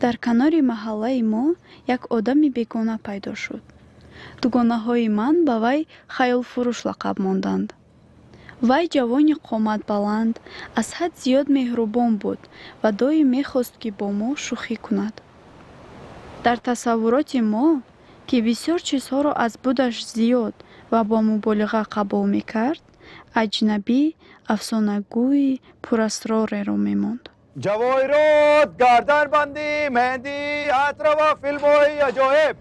дар канори маҳаллаи мо як одами бегона пайдо шуд. Дугонаҳои ман ба вай хаёлфурӯш лақаб монданд. Вай ҷавони қоматбаланд, аз ҳад зиёд меҳрубон буд ва доим мехост, ки бо мо шӯхӣ кунад. дар тасаввуроти мо, ки бисёр чизҳоро аз будаш зиёд ва бо муболиға қабул мекард, аҷнабӣ афсонагӯи пурасрореро мемонд. جواهرات گردن بندی مهندی اطراف فیلم‌های عجایب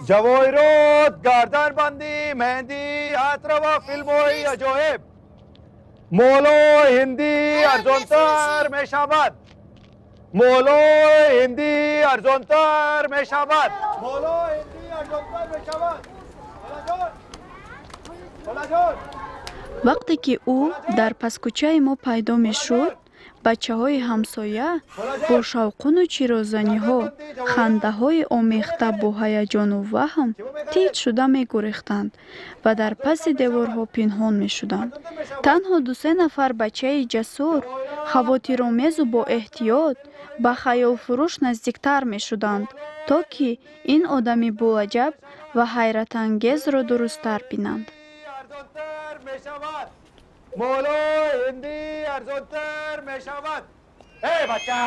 جواهرات گردن بندی مهندی اطراف فیلم‌های عجایب مولا هندی ارزانتر می شود مولا هندی ارزانتر می شود مولا هندی ارزانتر می شود вақте ки ӯ дар паскӯчаи мо пайдо мешуд, бачаҳои ҳамсоя бо шавқуну чирозаниҳо, хандаҳои омехта бо ҳаяҷону ваҳм тит шуда мегурехтанд ва дар паси деворҳо пинҳон мешуданд. танҳо ду-се нафар бачаи ҷасур, хавотиромезу боэҳтиёт ба хаёлфурӯш наздиктар мешуданд, то ки ин одами булаҷаб ва ҳайратангезро дурусттар бинанд. مولا هندی ارزانتر می شود ای بچه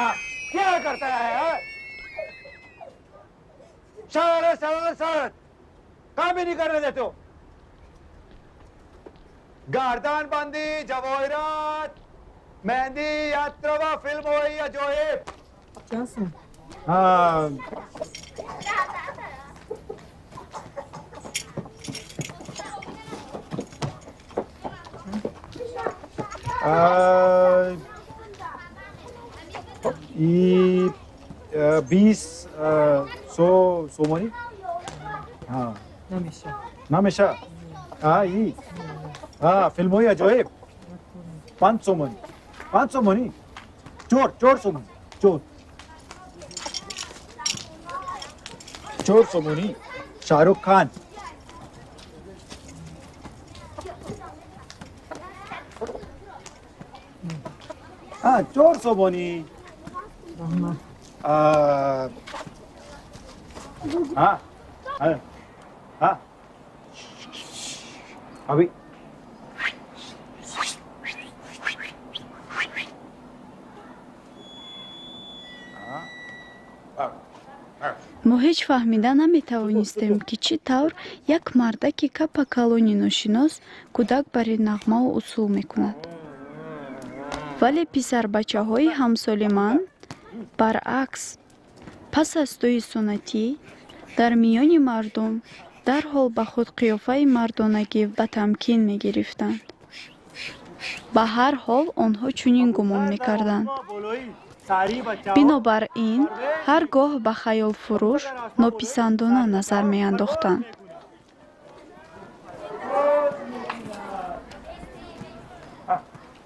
کیا کرتا ہے سر کام بھی نہیں کرنے دیتے ہو گردن بندی جواهرات مهندی اطراف فیلم ہوئی عجایب हाँ ये 20 सोमनी हाँ नमिशा हाँ ये हाँ फिल्म हुई अजोएब 500 मनी चोर सोमनी चोर सोमनी शाहरुख खान हाँ चोर सोमनी हाँ अभी мо ҳеҷ фаҳмида наметавонистем, ки чӣ тавр як мардаки капа калони ношинос кӯдак бари нағмаву усул мекунад. вале писарбачаҳои ҳамсоли ман баръакс, пас аз тӯи суннатӣ дар миёни мардум дарҳол ба худ қиёфаи мардонагӣ ва тамкин мегирифтанд. ба ҳар ҳол онҳо чунин гумон мекарданд. бинобар ин ҳар гоҳ ба хаёлфурӯш нописандона назар меандохтанд.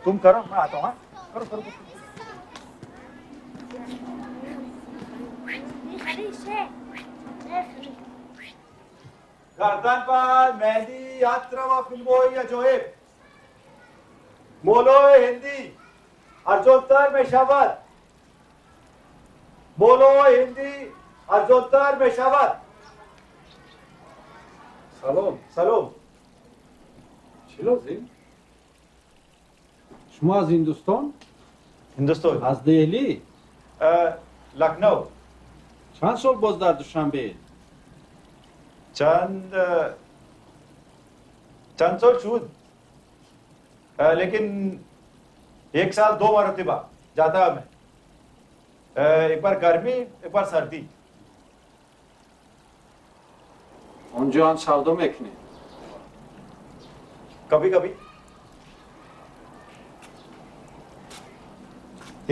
तुम करो मैं आता हूँ करो गर्दन पर मेहंदी यात्रा व फिल्मों या जोएब मोलो हिंदी अर्जोत्तर में शबद मोलो हिंदी अर्जोत्तर में शबद سلام چیلازی؟ شما از هندوستان؟ از دهلی؟ لکنو چند سال باز در دوشنبه؟ چند سال شد لیکن یک سال 2 مرتبه जाता मैं एक बार गर्मी एक बार सर्दी اونجا هم سودا میکنی؟ कभी कभी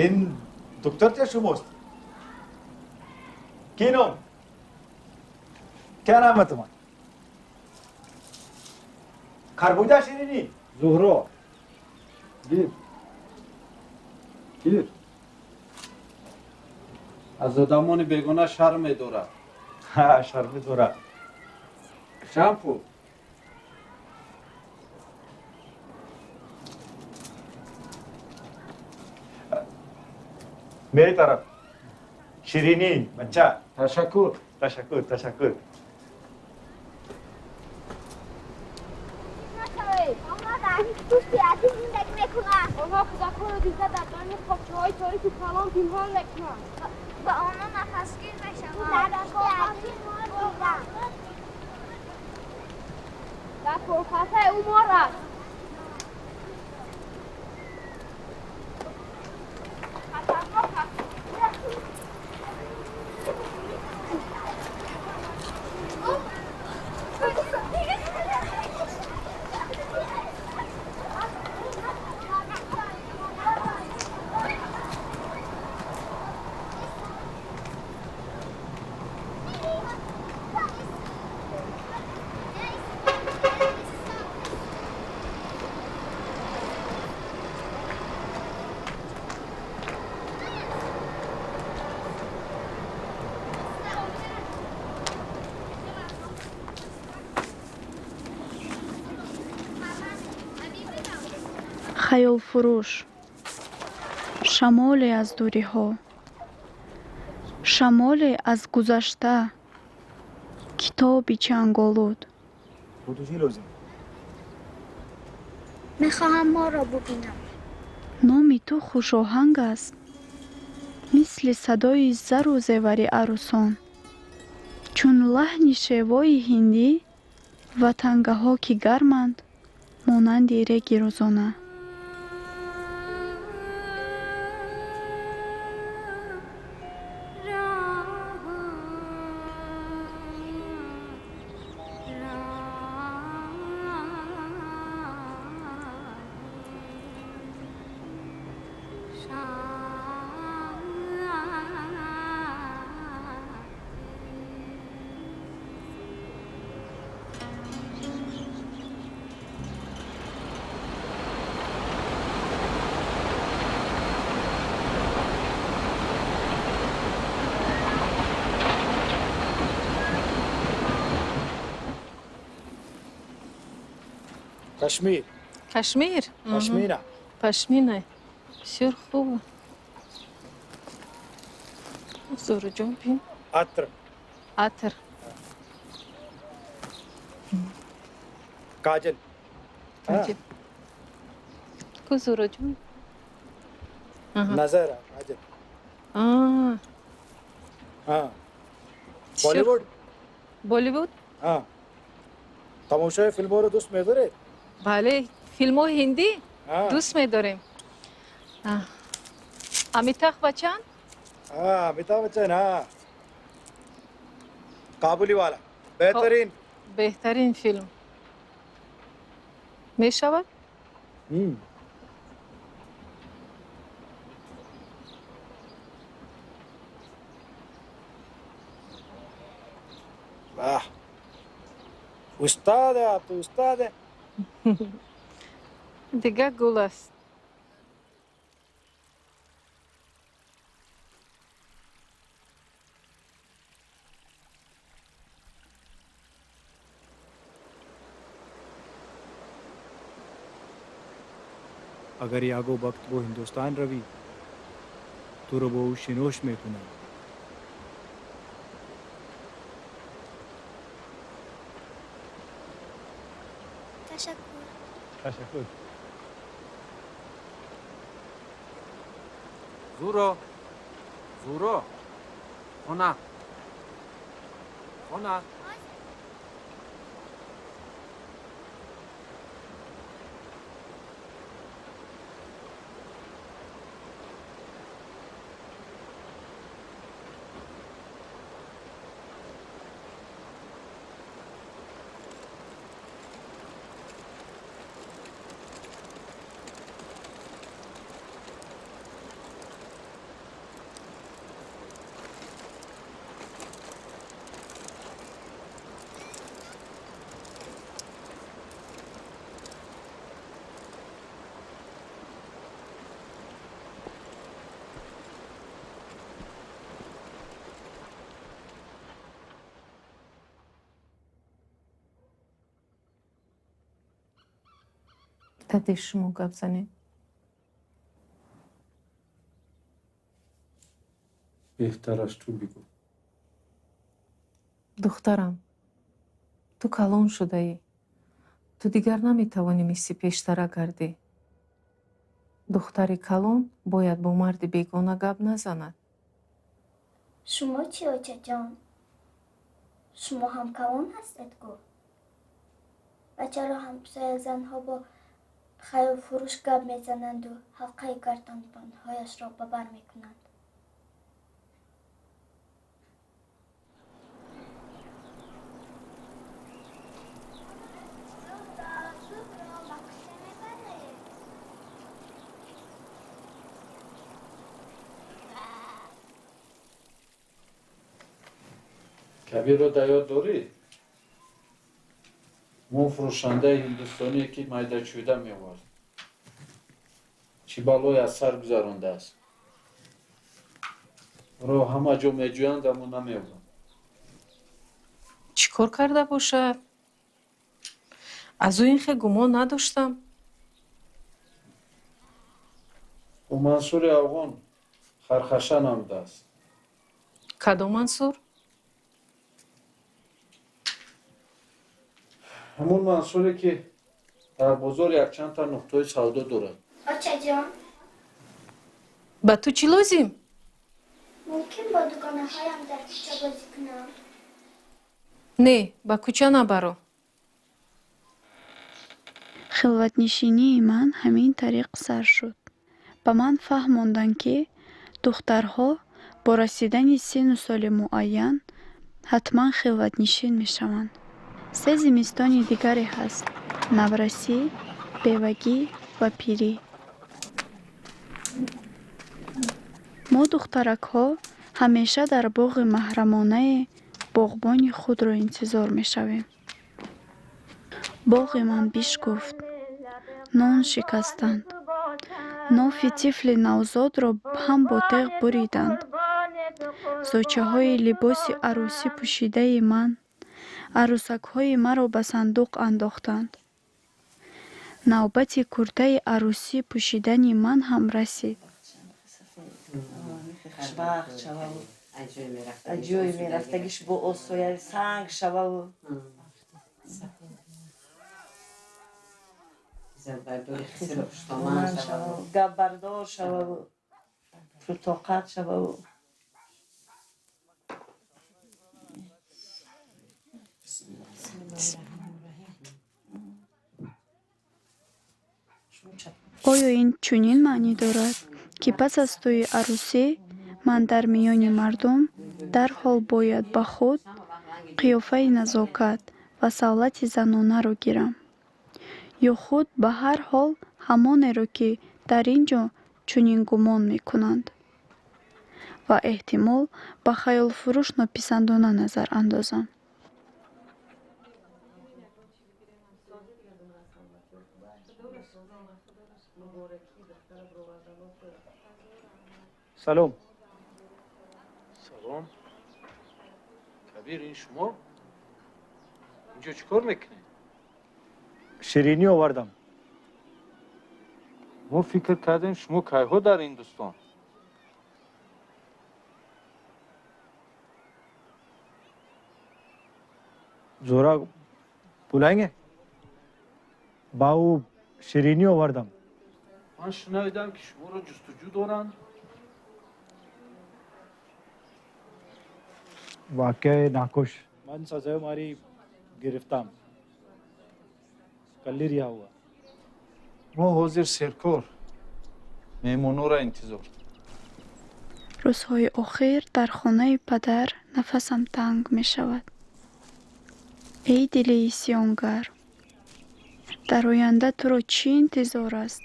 इन دکترच्या शुमोस्त किनो क्या नाम है तुम्हारा खरबूजा शिरीनी زهرا گیر از آدمان بیگانه شرم می‌داره. हाँ शर्मी थोड़ा شامپو मेरी तरफ शिरीनी अच्छा تشکر. तशक्कुर तशक्कुर آنها کودکان را دیگر در بین خوابچه‌های تاریک کلان پنهان می‌کنند. با آنها نفسگیر بشوم. در پرخطر او مار است. خطرناک است. خیال فروش، شمالی از دوری ها، شمالی از گذشته، کتابی چنگالود. تو چی لازم میخواهم ما را ببینم. نامی تو خوش آهنگ است، مثل صدای زر و زیور عروسان، چون لحن شیوای هندی و تنگه ها که گرمند مانند ریگ روزانه. کشمیر. کشمیر؟ پشمینه. پشمینه. بسیار خوبه. زورو جان بین. عطر. عطر. کاجل. عجیب. کو زورو جان؟ نظر کاجل. بالیوود. بالیوود؟ تماشای فیلم ها رو دوست می‌داری؟ بله، فیلم ها هندی دوست می‌داریم. امیتاخ بچن؟ امیتابh بچن. کابلی والا. بهترین. بهترین فیلم. میشود؟ واه. استاد آپ تو استاد. دیگه گل است. اگر یاگو وقت वो हिंदुस्तान रवी तो वो शिनोश में कुना تشکر. तशक्कुर زورو زورو خونه خونه تدیش شما گپ زنیم. بهترش تو بگو. دخترم تو کلان شده ای. تو دیگر نمیتوانی مثل پیشتر گردی. دختری کلان باید با مرد بیگانه گپ نزند. شما چی آچه جان؟ شما هم کلان هستید گو؟ و چرا همسایه زنها با خیال فروش گپ میزنند و حلقه گردن بندهایش را ببر میکنند؟ کبیر رو دیاد داری؟ مو فروشنده هندوستانی که میده چویده میوارد. چی بالای از سر گذرانده است. رو همه جا میجویند اما نمیورد. چیکار کرده باشد؟ از او این خیلی گمان نداشتم. و منصور افغان خرخشه نامده است. کدام منصور؟ همون منصوری که در بازار یک چند تا نقطه سودا دارد. آچه جان؟ به تو چی لازم؟ ممکن با دوگانه هایم در کوچه بازی کنم؟ نه، به کوچه نبرو. خلوتنشینی من همین طریق سر شد. ба ман фаҳмонданд ки духтарҳо бо расидани сину соли муайян ҳатман хилватнишин мешаванд. 3 зимистони дигаре ҳаст: наврасӣ, бевагӣ ва пирӣ. мо духтаракҳо ҳамеша дар боғи маҳрамонае боғбони худро интизор мешавем. боғи ман бишкуфт, нон шикастанд. нофи тифли навзодро ҳам бо теғ буриданд. зочаҳои либоси арӯсӣ пӯшидаи ман арӯсакҳои маро ба сандуқ андохтанд. навбати куртаи арӯсӣ пӯшидани ман ҳам расид. аҷои мерафтагиш бо осояи санг шававу гапбардор шававу пуртоқат шававу оё ин чунин маънӣ дорад, ки пас аз тӯи арӯсӣ ман дар миёни мардум дарҳол бояд ба худ қиёфаи назокат ва савлати занонаро гирам, ё худ ба ҳар ҳол ҳамонеро, ки дар ин ҷо чунин гумон мекунанд ва эҳтимол ба хаёлфурӯш нописандона назар андозам. سلام. سلام. کبیر این شما؟ اینجا چیکار میکنی؟ شیرینی آوردم. ما فکر کردیم شما کایها در هندوستان. زورا بلنگه. باو شیرینی آوردم. من شنیدم که شما را جستجو دارند. واقع ناخوش. من سزای ماری گرفتم. کلی ریا هوا. ما حاضر سرکار. میمونو را انتظار. рӯзҳои охир дар хонаи падар нафасам танг мешавад. эй дили исёнгар, дар оянда туро чӣ интизор аст?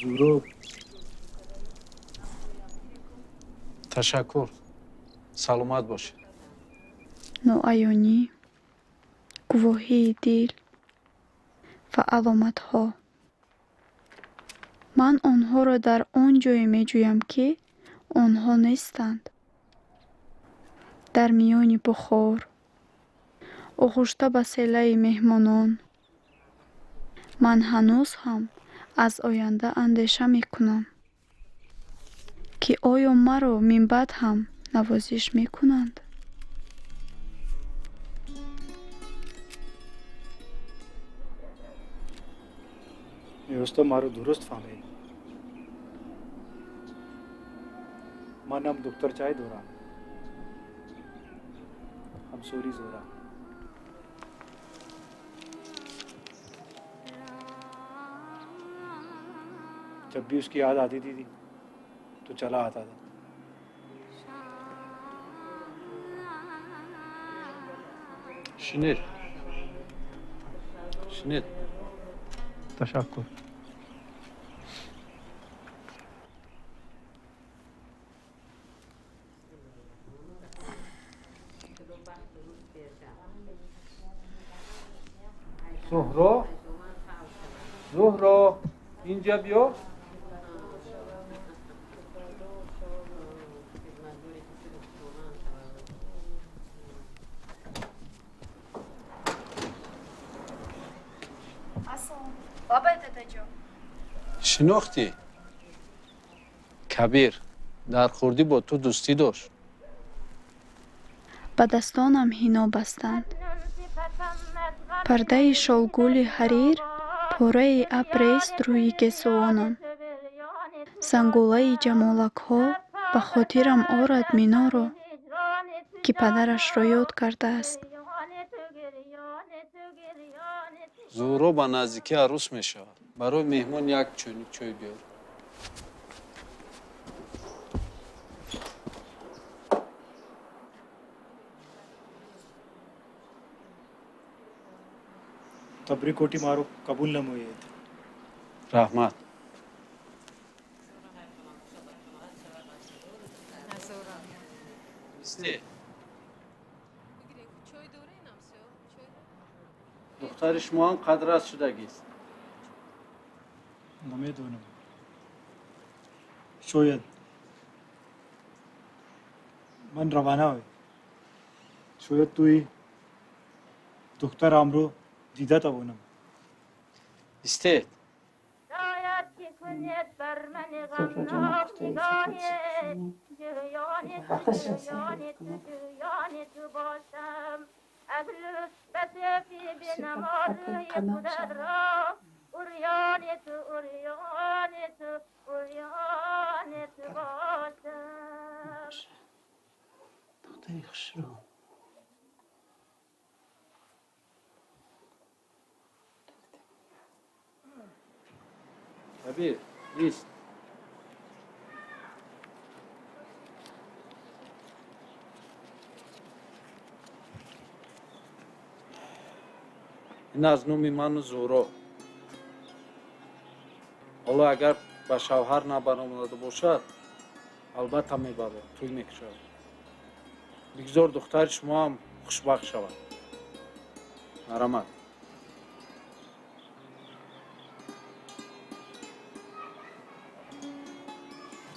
زورو تشکر. سلامت باشید. ноаёнӣ, гувоҳии дил ва аломатҳо. ман онҳоро дар он ҷое меҷӯям, ки онҳо нестанд. дар миёни бухор, оғӯшта ба селаи меҳмонон. ман ҳанӯз ҳам аз оянда андеша мекунам, ки оё маро минбаъд ҳам навозиш мекунанд. میوستا مارو درست فهمید. منم دکتر چای دورم. हम सोरी जोरा जब भी उसकी याद आती थी तो चला आता था. Şinir. Şinir. तशक्कुर. Zuhro. Zuhro. اینجا بیا. بابا داداجو. شناختی؟ کبیر در خوردی با تو دوستی داشت. ба дастонам ҳино бастанд. Пардаи шолгули ҳарир пораи абрест рӯи гесуонам. Сангулаи ҷамолакҳо ба хотирам орад миноро, ки падарашро ёд кардааст. زورو با نزدیکی عروس میشود. برای مهمان یک چونی چای بیار. तबरी कोटी मारो कबूल न हुए. رحمت. دختر شما هم قدر از شدگی است. نمیدونم. شاید من روانه وی. شاید توی دختر امرو دیده توانم. استید. کبیر نیست. این از نوم من و زورو. حالا اگر به شوهر نبرآمده باشد البته میبرد توی میکشد. بگذار دختر شما هم خوشبخت شود. مرحمت.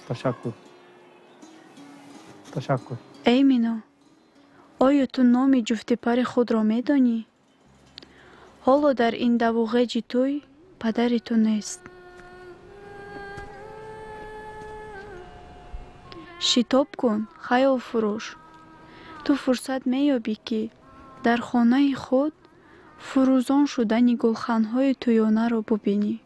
تشکر. تشکر. ای مینا، آیا تو نام جفت پر خود را میدانی؟ حالا در این دوغج توی پدری تو نیست. شتاب کن خیال فروش. تو فرصت میابی که در خانه خود فروزان شدنی گلخانهای تویانه را ببینی.